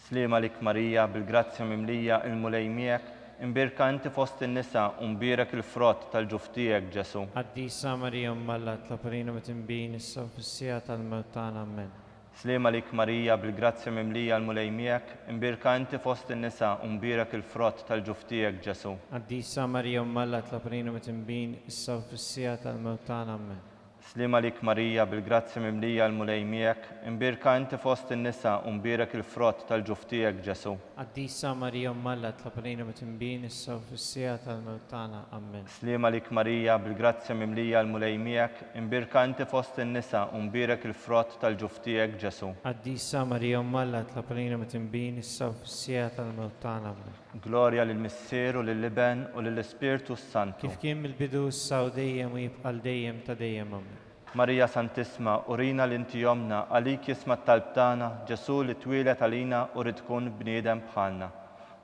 Slima lik Marija, bil-grazzja mimlija il-mulej miegħek, imbirka inti fost in-nisa u mbirek il-frott tal-ġuf tiegħek Ġesu. Qaddisa Marija Alla, tlab għalina mitembin, issa u fis-sija tal-mewt tagħna. Amen. Slima lik Marija, bil-grazzja mimlija il-mulej miegħek, imbirka inti fost in-nisa u mbirek il-frott tal-ġuf tiegħek Ġesu. Qaddisa Marija Alla, tlab għalina mitembin, issa u fis-sija tal-mewt tagħna. Amen. Slima lik Marija, bil-grazzja mimlija il-mulej miegħek, imbirka inti fost in-nisa u mbirek il-frott tal-ġuf tiegħek Ġesu. Qaddisa Marija Alla, tlab għalina mitembin, issa u fis-sija tal-mewt tagħna. Amen. Slima lik Marija, bil-grazzja mimlija il-mulej miegħek, imbirka inti fost in-nisa u mbirek il-frott tal-ġuf tiegħek Ġesu. Qaddisa Marija Alla, tlab għalina mitembin, issa u fis-sija tal-mewt tagħna. Amen. Glorja lill-Missieru, lill-Iben u lill-Ispirtu Santu. Kif kien mill-bidu issa u dejjem u jibqa' dejjem ta' dejjem. Amen. Marija Santisma, urina l-inti jomna, għalik jisma t-talbtana, Ġesu li twilet għalina u tkun bniedem bħalna.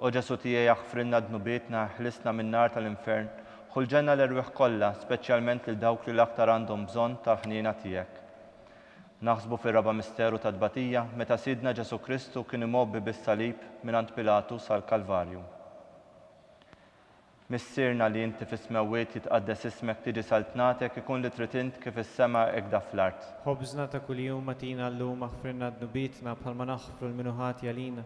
U Ġesu tijie jaħfrilna d-nubietna, ħlisna minn nar tal-infern, ħulġenna l-irwiħ kollha, speċjalment lil dawk li l-aktar għandhom bżonn tal-ħnina tiegħek. Naħsbu fir-raba misteru ta' tbatija, meta Sidna Ġesu Kristu kien imobbi bis-salib mingħand Pilatu sal-Kalvarju. Missirna li inti fis-smawiet jitqaddes ismek tiġi saltnatek, ikun li tritint kif is-sema ekda fl-art. Ħobżna ta' kuljum għatina llum aħfrinna d-nubietna bħalma naħfru l-minuħati għalina.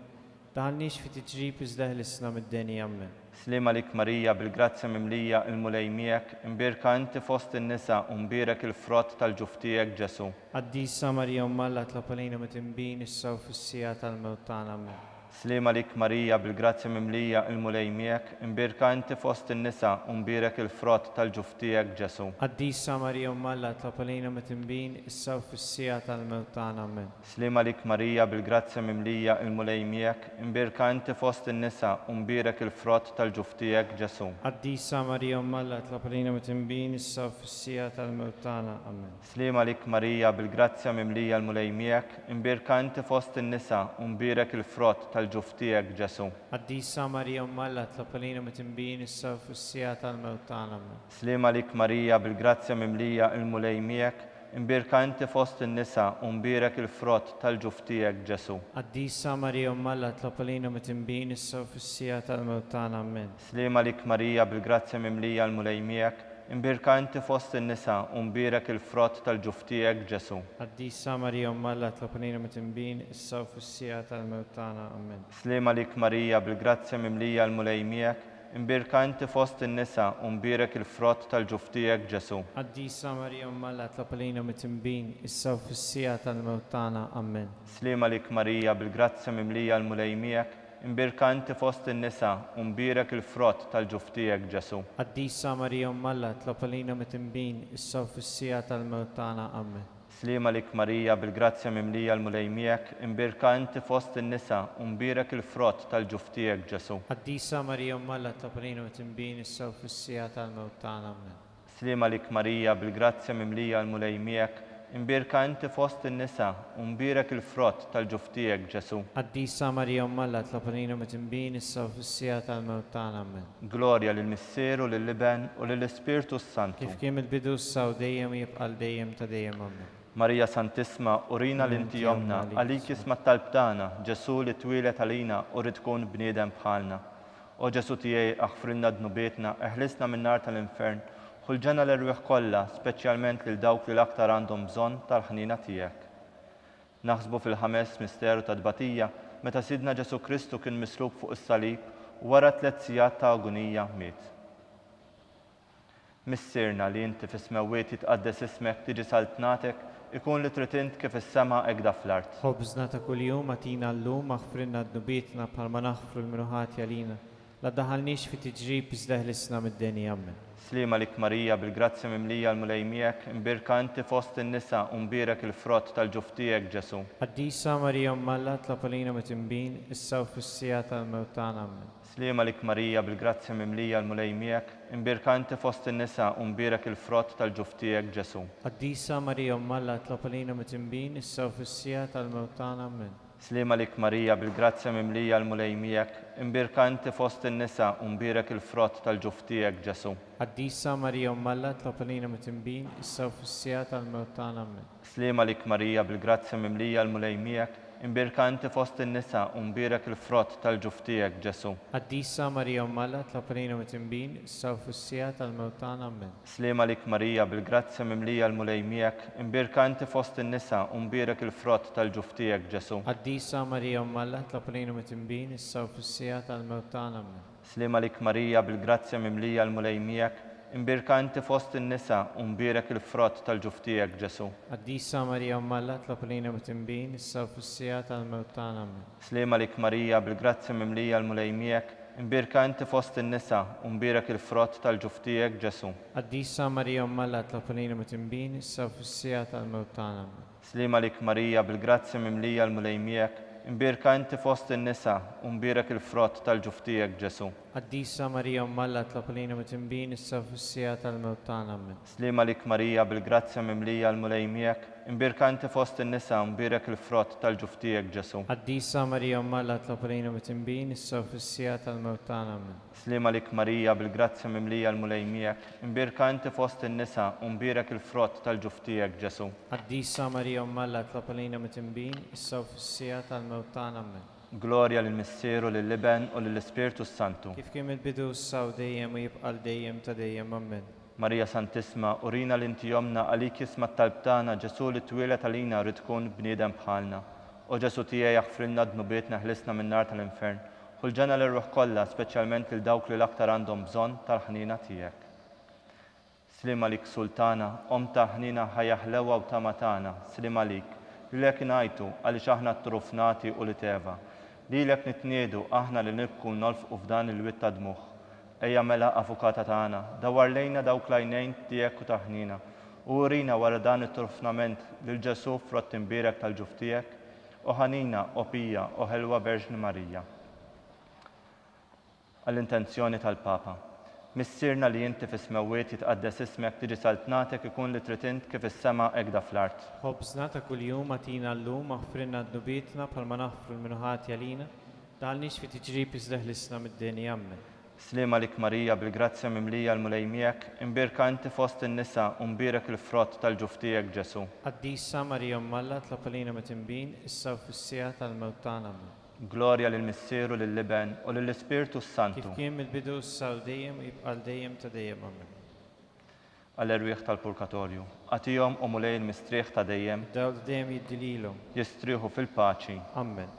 Daħalniex fi tiġrib iżda ħlisna mid-deni. Amen. Slima lik Marija, bil-grazzja mimlija il-mulej miegħek, imbirka inti fost in-nisa u mbirek il-frott tal-ġuf tiegħek Ġesu. Qaddisa Marija Alla, tlab għalina mitembin, issa u fis-sija tal-mewt tagħna. Amen. Slima lik Marija bil-grazzja mimlija il-mulej miegħek, imbirka inti fost in-nisa u mbirek il-frott tal-ġuf tiegħek Ġesu. Qaddisa Marija Umm Alla, tlab għalina mit-tinbin, issa u fis-sija tal-mewt tagħna. Amen. Slima lik Marija bil-grazzja mimlija il-mulej miegħek, imbirka inti fost in-nisa u mbirek il-frott tal-ġuf tiegħek Ġesu. Qaddisa Marija Umm Alla, tlab għalina mit-tinbin, issa u fis-sija tal-mewt tagħna. Amen. Slima lik Marija bil-grazzja mimlija il-mulej miegħek, imbirka inti fost in-nisa u mbirek il-frott tal-ġuf tiegħek Ġesu. Qaddisa Marija Umm Alla, tlab għalina mit-tinbin, issa u fis-sija tal-mewt tagħna. Amen. Slima lik Marija bil-grazzja mimlija il-mulej miegħek, imbirka inti fost in-nisa u mbirek il-frott tal-ġuf tiegħek Ġesu. Qaddisa Marija Umm Alla, tlab għalina mit-tinbin, issa u fis-sija tal-mewt tagħna. Amen. Slima lik Marija bil-grazzja mimlija il-mulej miegħek, imbirka inti fost in-nisa u mbirek il-frott tal-ġuf tiegħek Ġesu. Qaddisa Marija Umm Alla, tlab għalina mit-tinbin, issa u fis-sija tal-mewt tagħna. Amen. Slima lik Marija bil-grazzja mimlija il-mulej miegħek, imbirka inti fost in-nisa u mbirek il-frott tal-ġuf tiegħek Ġesu. Qaddisa Marija Umm Alla, tlab għalina mit-tinbin, issa u fis-sija tal-mewt tagħna. Amen. Slima lik Marija bil-grazzja mimlija il-mulej miegħek, imbirka inti fost in-nisa u mbirek il-frott tal-ġuf tiegħek Ġesu. Qaddisa Marija Umm Alla, tlab għalina mit-tinbin, issa u fis-sija tal-mewt tagħna. Amen. Slima lik Marija bil-grazzja mimlija il-mulej miegħek, imbirka inti fost in-nisa u mbirek il-frott tal-ġuf tiegħek Ġesu. Qaddisa Marija Umm Alla, tlab għalina mit-tinbin, issa u fis-sija tal-mewt tagħna. Amen. Slima lik Marija bil-grazzja mimlija il-mulej miegħek, imbirka inti fost in-nisa u mbirek il-frott tal-ġuf tiegħek Ġesu. Qaddisa Marija Umm Alla, tlab għalina mit-tinbin, issa u fis-sija tal-mewt tagħna. Amen. Glorja lill-Missieru, lill-Liben u lill-Ispirtu Santu. Kif kien il-bidu issa u dejjem u jibqa' dejjem ta' dejjem. Amen. Marija Santisma, urina l-inti jomna, għalik jisma talb tagħna, Ġesu li twilet għalina u rid tkun bniedem bħalna. O Ġesu tiegħi aħfrilna dnubietna, eħlisna min-nar tal-infern, ħulġena l-irwieħ kollha, speċjalment lil dawk li l-aktar għandhom bżonn tal-ħnina tiegħek. Naħsbu fil-ħames misteru ta' tbatija, meta Sidna Ġesu Kristu kien mislub fuq is-salib u wara 3 sigħat ta' agonija miet. Missierna li inti fis-smewwiet jitqaddes ismek tiġi saltnatek, ikun li trid int kif is-sema hekk da fl-art. Ħobżna ta' kuljum atina llum aħfrilna dnubietna bħalma naħfru l-minuħati għalina. La daħalniex fi tiġrib iżda ħlisna mid-denja. Amen. Slima lik Marija bil-grazzja mimlija l-mulej miegħek, imbirka inti fost in-nisa u mbirek il-frott tal-ġuf tiegħek Ġesu. Qaddisa Marija Umm Alla, tlab għalina mit-tinbin, issa u fis-sija tal-mewt tagħna. Amen. Slima lik Marija bil-grazzja mimlija l-mulej miegħek, imbirka inti fost in-nisa u mbirek il-frott tal-ġuf tiegħek Ġesu. Qaddisa Marija Umm Alla, tlab għalina mit-tinbin, issa u fis-sija tal-mewt tagħna. Amen. Slima lik Marija bil-grazzja mimlija l-mulej miegħek, imbirka inti fost in-nisa u mbirek il-frott tal-ġuf tiegħek Ġesu. Qaddisa Marija Umm Alla, tlab għalina mit-tinbin, issa u fis-sija tal-mewt tagħna. Amen. Slima lik Marija bil-grazzja mimlija l-mulej miegħek, imbirka inti fost in-nisa u mbirek il-frott tal-ġuf tiegħek Ġesu. Qaddisa Marija Umm Alla, tlab għalina mit-tinbin, issa u fis-sija tal-mewt tagħna. Amen. Slima lik Marija bil-grazzja mimlija l-mulej miegħek, imbirka inti fost in-nisa u mbirek il-frott tal-ġuf tiegħek Ġesu. Qaddisa Marija Umm Alla, tlab għalina mit-tinbin, issa u fis-sija tal-mewt tagħna. Amen. Slima lik Marija bil-grazzja mimlija l-mulej miegħek, imbirka inti fost in-nisa u mbirek il-frott tal-ġuf tiegħek Ġesu. Qaddisa Marija Umm Alla, tlab għalina mit-tinbin, issa u fis-sija tal-mewt tagħna. Amen. Slima lik Marija bil-grazzja mimlija l-mulej miegħek, imbirka inti fost in-nisa u mbirek il-frott tal-ġuf tiegħek Ġesu. Qaddisa Marija Umm Alla, tlab għalina mit-tinbin, issa u fis-sija tal-mewt tagħna. Amen. Slima lik Marija bil-grazzja mimlija l-mulej miegħek, imbirka inti fost in-nisa u mbirek il-frott tal-ġuf tiegħek Ġesu. Qaddisa Marija Umm Alla, tlab għalina mit-tinbin, issa u fis-sija tal-mewt tagħna. Amen. Slima lik Marija bil-grazzja mimlija l-mulej miegħek, imbirka inti fost in-nisa u mbirek il-frott tal-ġuf tiegħek Ġesu. Qaddisa Marija Umm Alla, tlab għalina mit-tinbin, issa u fis-sija tal-mewt tagħna. Amen. Slima lik Marija bil-grazzja mimlija l-mulej miegħek, imbirka inti fost in-nisa u mbirek il-frott tal-ġuf tiegħek Ġesu. Qaddisa Marija Umm Alla, tlab għalina mit-tinbin, issa u fis-sija tal-mewt tagħna. Amen. Glorja lill-Missieru, lill-Liben u lill-Ispirtu Santu. Kif kien il-bidu issa u dejjem u jibqa' dejjem ta' dejjem. Amen. Marija Santisma, urina l-inti jomna għalik jisma talb tagħna, Ġesu li twilet għalina rid tkun bniedem bħalna. O Ġesu tiegħi aħfrilna dnubietna ħlisna min-nar tal-infern, ħulġena l-irruħ kollha, speċjalment lil dawk li l-aktar għandhom bżonn tal-ħnina tiegħek. Slima lik Sultana, om ta' ħnina ħajja ħlewa u ta' matana, slima lik, li lek ngħidu għaliex aħna t-trufnati u li teva. Lilek nitniedu aħna li nibku nolfqu f'dan il-witt ta' dmuħ. Ejja mela avukata tagħna, dawar lejna dawk lajnejn tiegħek u taħnina. U urina wara dan it-trufnament lil Ġesu frott imbierek tal-ġuf tiegħek, u ħanina, u pija, u ħelwa Verġni Marija. Għall-intenzjoni tal-Papa. Missirna li inti fis-smewwiet jitqaddes ismek tiġi saltnatek ikun li trid int kif is-sema hekk fl-art. خبزنا ta' kuljum atina llum aħfrilna d-nubietna bħalma naħfru l-minuħat jalina, daħalniex fi tiġrib iżleħ l-isna mid-deni ammen. Slima lik Marija bil-grazzja mimlija l-mulej miegħek, imbirka inti fost in-nisa u mbierek il-frott tal-ġuf tiegħek Ġesu. Qaddisa Marija Mmalla tlapalina mit-imbin, issa u fis-sija tal-mewt tagħna ammen. Glorja lill-Missieru lill-Liben u lill-Ispirtu Santu. Kif kien mill-bidu issa u dejjem u jibqa' dejjem ta' dejjem ammen. Għall-erwieħ tal-Purgatorju. Għatihom u mulej il-mistrieħ ta' dejjem Dawl dejjem jiddililhom. jistrieħu fil-paċi. Ammen.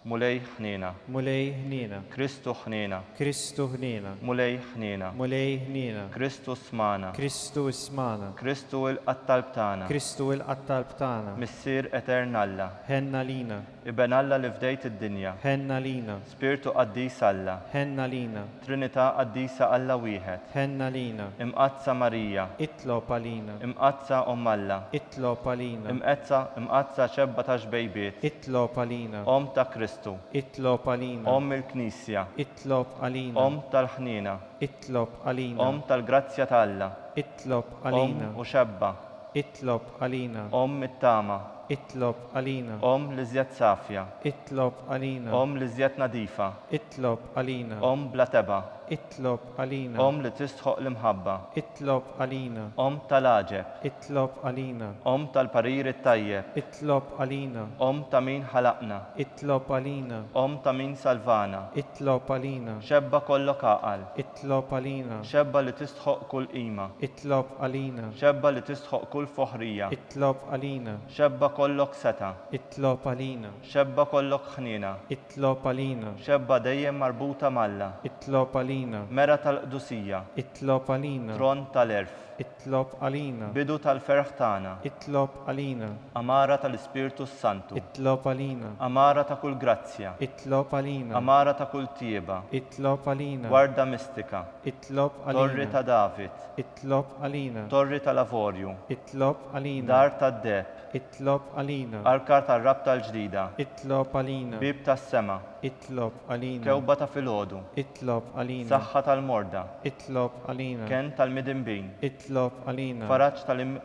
Mulej ħnina. Mulej ħnina. Kristu ħnina. Kristu ħnina. Mulej ħnina. Mulej ħnina. Kristu smana. Kristu ismana. Kristu il-qattalb tagħna. Kristu il-qattalb tagħna. Missier etern Alla. Ħenna lina. Iben Alla li fdejt id-dinja. Ħenna lina. Spiritu qaddis Alla. Ħenna lina. Trinità qaddisa Alla wieħed. Ħenna lina. Imqazza Marija. Itlob għalina. Imqazza Alla. Itlob għalina. Imqazza xebba ta' xbejbiet. Itlob għalina. Om ta' Kristu. Itlob għalina. Om il-Knisja. Itlob għalina. Om tal-ħnina. Itlob għalina. Om tal-grazzja ta' Alla. Itlob Om għalina. u xebba. Itlob għalina. Om it-tama. Itlob għalina. Om li żjed safja. Itlob għalina. Om li żjed nadifa. Itlob għalina. Om bla teba. Itlob għalina. Om li tistħoq l-imħabba. Itlob għalina. Om tal-aġeb. Itlob għalina. Om tal-parir it-tajjeb. Itlob għalina. Om ta' min ħalaqna. Itlob għalina. Om ta' min salvana. Itlob għalina. Xebba kollok aqal. Itlob għalina. Xebba li tistħoq kull qima. Itlob għalina. Xebba li tistħoq kull foħrija. Itlob għalina. Xebba kollok seta. Itlob għalina. Xebba kollok ħnina. Itlob għalina. Xebba dejjem marbuta malla. Itlob għalina. Mera tal-qdusija. Itlob għalina. Tron tal-erf. Itlob għalina. Bidu tal-ferħ tagħna. Itlob għalina. Amara tal-Ispirtu Santu. Itlob għalina. Amara ta' kull grazzja. Itlob għalina. Amara ta' kull tieba. Itlob għalina. Gwarda mistika. Itlob Torri ta' għalina. David. Itlob għalina. Torri tal-Avorju. Itlob għalina. Dar tad-deb. Itlob għalina. Arkar tar-rab tal-ġdida. Itlob għalina. Bib tas-sema. Itlob għalina. Kewba ta' filgħodu. Itlob għalina. Saħħa tal-morda. Itlob għalina. Ken tal-midinbin. Itlob għalina. Faraġġ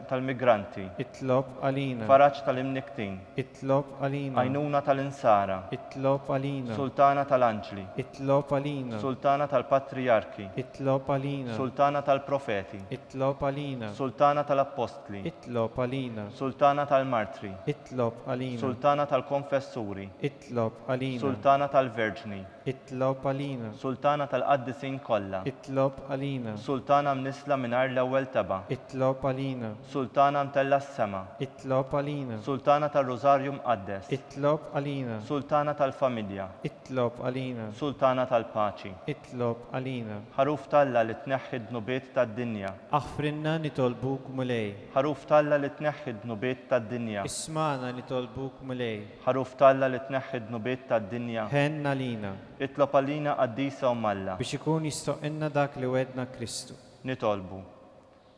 tal-migranti. Itlob għalina. Faraġġ tal-imniktin. Itlob għalina. Għajnuna tal-insara. Itlob għalina. Sultana tal-anġli. Itlob għalina. Sultana tal-patriarki. Itlob għalina. Sultana tal-profeti. Itlob għalina. Sultana tal-apostli. Itlob għalina. Sultana tal-martri. Itlob għalina. Sultana tal-konfessuri. Itlob għalina. Sultana tal-verġni. Itlob għalina. Sultana tal-qaddisin kollha. Itlob għalina. Sultana mnisla mingħajr l-ewwel teba'. Itlob għalina. Sultana mtella s-sema. Itlob għalina. Sultana tal-Rożarju mqaddes. Itlob għalina. Sultana tal-familja. Itlob għalina. Sultana tal-paċi. Itlob għalina. Ħaruf Talla li tneħħi d-nubiet tad-dinja. Aħfrinna nitolbuk mulej. Ħaruf Talla li tneħħi d-nubiet tad-dinja. Ismana nitolbuk mulej. Ħaruf Talla li tneħħi d-nubiet tad-dinja. Ħenna lina. Itlob għalina qaddisa u Malla. Biex ikun jistoqinna dak li wedna Kristu. Nitolbu.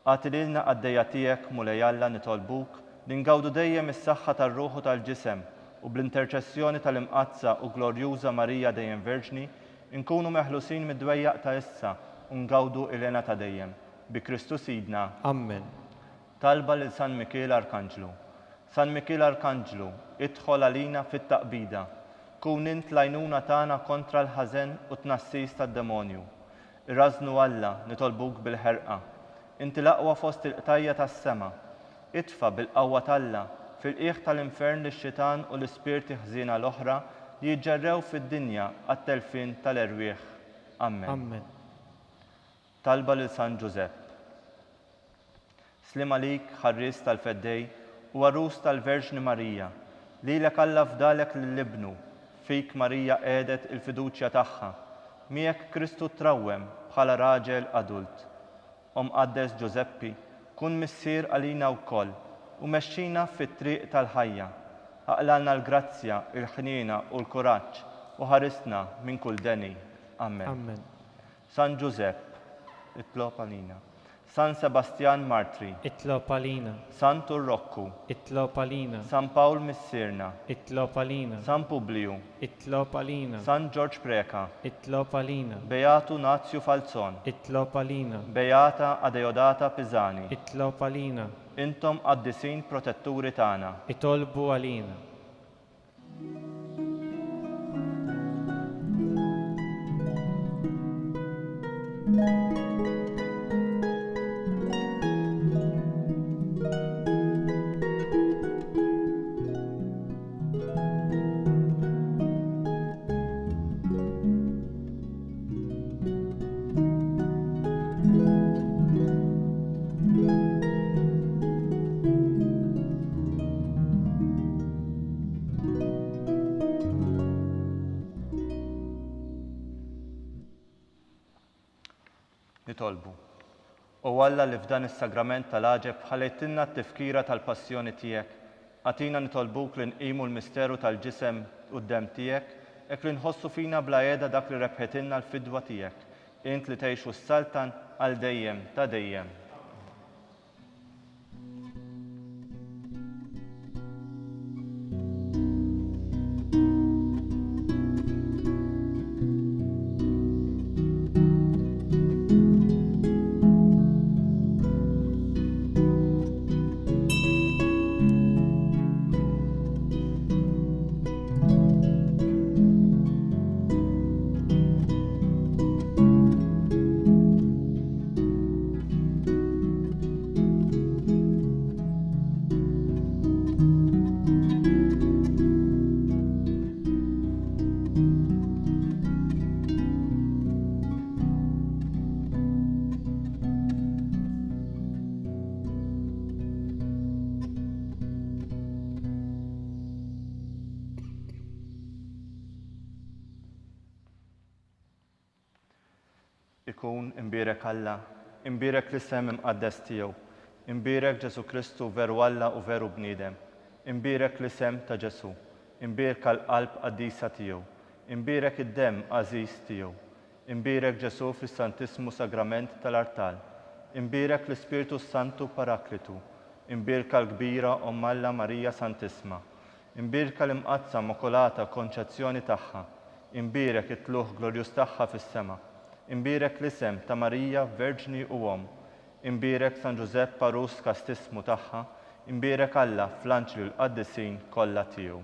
Għati lilna għaddejja tiegħek mulej Alla nitolbuk li ngawdu dejjem is-saħħa tar-ruħu tal-ġisem u bl-interċessjoni tal-imqazza u glorjuża Marija dejjem Verġni nkunu meħlusin mid-dwejjaq ta' issa u ngawdu ilena ta' dejjem. Bi Kristu Sidna. Amen. Talba lil San Mikiel Arkanġlu. San Mikiel Arkanġlu, idħol għalina fit-taqbida. Kun int lajnuna tagħna kontra l-ħażen u tnassis tad-demonju. Irrażnu Alla nitolbuk bil-ħerqa. Inti l-aqwa fost il-qtajja tas-sema. Itfa bil-qawwa Talla fil-qiegħ tal-infern lix-xitan u l-ispirti ħżiena l-oħra li jiġġerrew fid-dinja għat-telfin tal-erwieħ. Amen. Amen. Talba lil San Ġusepp. Slim għalik ħarris tal-feddej u għarus tal-Verġni Marija. Lilek Alla fdalek lill-ibnu, fik Marija qiegħdet il-fiduċja tagħha. Miegħek Kristu trawwem bħala raġel adult. Qaddes Ġuseppi, kun missier għalina wkoll u mexxina fit-triq tal-ħajja. Aqlalna l-grazzja, il-ħniena u l-kuraġġ u ħarisna minn kull deni. Amen. Amen. San Giuseppe, itlob għalina. San Sebastian Martri, Itlob għalina. San Turrokku, Itlob għalina. San Paul Missirna, Itlob għalina. San Publiu, Itlob għalina. San George Preka, Itlob għalina. Beatu Nazio Falzon, Itlob għalina. Beata Adeodata Pisani, Itlob għalina. intom qaddisin protetturi tagħna. Itolbu għalina. Nitolbu. U Alla li f'dan is-sagrament tal-għaġeb ħalejtilna t-tifkira tal-passjoni tiegħek, għatina nitolbuk li nqimu l-misteru tal-ġisem quddiem tiegħek, hekk li nħossu fina bla qiegħda dak li rebħetilna l-fidwa tiegħek, int li tgħixu s-saltan għal dejjem ta' dejjem. Ikun imbirek Alla, imbirek l-isem imqaddes tiegħu, imbirek Ġesu Kristu veru Alla u veru bniedem, imbirek l-isem ta' Ġesu, imbirek l-qalb qaddisa tiegħu, imbirek id-dem għażiż tiegħu, imbirek Ġesu fis-Santismu Sagrament tal-Artal, imbirek l-Ispiritu Santu Paraklitu, imbirka l-kbira Omm Alla Marija Santisma, imbirka l-imqazza Immakolata Konċezzjoni tagħha, imbirek it-tluħ glorjuż tagħha fis-sema, imbirek l-isem ta' Marija Verġni u Omm, imbirek San Giuseppe Parus kastismu tagħha, imbirek Alla fl-anġli l-qaddisin kollha tiegħu.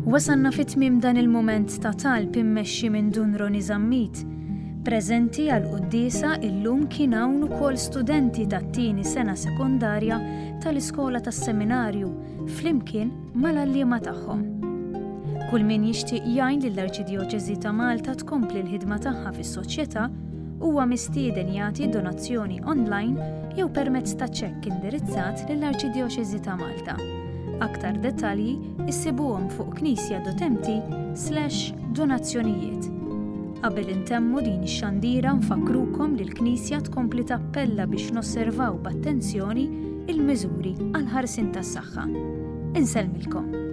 Wasanna fit-tmiem dan il-moment ta' talb immexxi minn Dun Roni Zammit. Preżenti għal qudiesa illum kien hawn ukoll studenti tat-tieni sena sekondarja tal-Iskola tas-Seminarju flimkien mal-għalliema tagħhom. Kull min jixtieq jgħin lill-Arċidjoċeżi ta' Malta tkompli l-ħidma tagħha fis-soċjetà huwa mistieden jagħti donazzjoni online jew permezz ta' ċekk indirizzat lill-Arċidjoċeżi ta' Malta. Aktar dettalji issibuhom fuq knisja.mti/donazzjonijiet. Qabel intemmu din ix-xandira nfakrukom li l-Knisja tkompli tappella biex nosservaw b'attenzjoni il-miżuri għal ħarsin tas-saħħa. Insellmilkom.